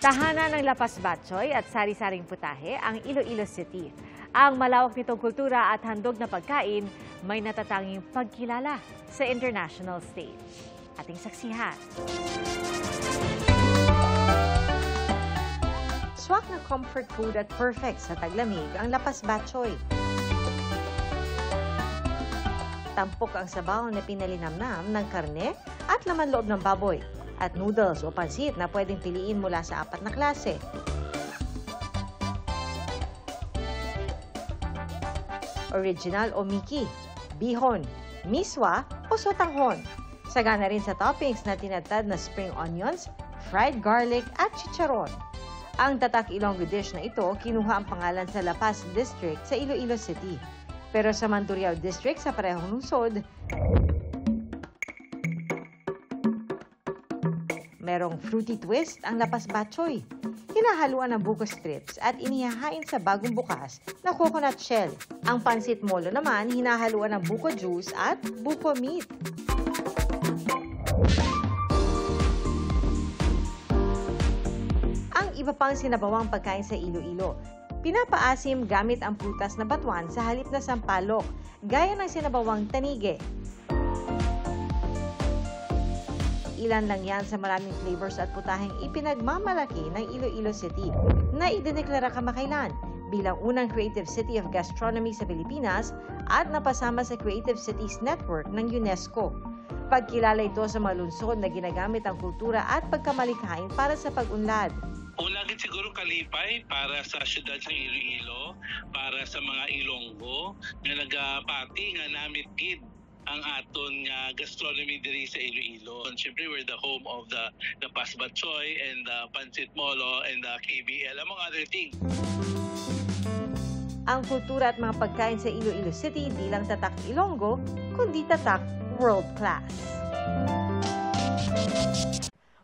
Tahanan ng Lapas Batchoy at sari-saring putahe ang Iloilo City. Ang malawak nitong kultura at handog na pagkain may natatanging pagkilala sa international stage. Ating saksihan. Swak na comfort food at perfect sa taglamig ang Lapas Batchoy. Tampok ang sabaw na pinalinamnam ng karne at laman loob ng baboy. At noodles o pansit na pwedeng piliin mula sa 4 na klase. Original o Miki, bihon, miswa o sotanghon. Sagana rin sa toppings na tinatad na spring onions, fried garlic at chicharon. Ang tatak Ilonggo dish na ito kinuha ang pangalan sa La Paz District sa Iloilo City. Pero sa Mandurriao District sa parehong lungsod, merong fruity twist ang Lapas Batchoy. Hinahaluan ng buko strips at inihahain sa bagong bukas na coconut shell. Ang pansit molo naman hinahaluan ng buko juice at buko meat. Ang iba pang sinabawang pagkain sa Iloilo, pinapaasim gamit ang prutas na batuan sa halip na sampalok, gaya ng sinabawang tanige. Ilan lang yan sa maraming flavors at putaheng ipinagmamalaki ng Iloilo City na idineklara kamakailan bilang unang Creative City of Gastronomy sa Pilipinas at napasama sa Creative Cities Network ng UNESCO. Pagkilala ito sa mga lungsod na ginagamit ang kultura at pagkamalikhain para sa pag-unlad. Unang siguro kalipay para sa syudad ng Iloilo, para sa mga Ilonggo na nagapati nga namit gid ang aton gastronomy diri sa Iloilo. And syempre, we're the home of the Lapas Batchoy and the Pancit Molo and the KBL, among other things. Ang kultura at mga pagkain sa Iloilo City di lang tatak Ilonggo, kundi tatak world class.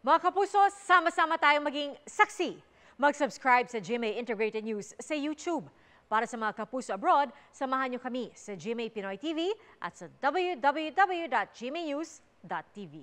Mga kapuso, sama-sama tayong maging saksi. Mag-subscribe sa GMA Integrated News sa YouTube. Para sa mga kapuso abroad, samahan niyo kami sa GMA Pinoy TV at sa www.gmanews.tv.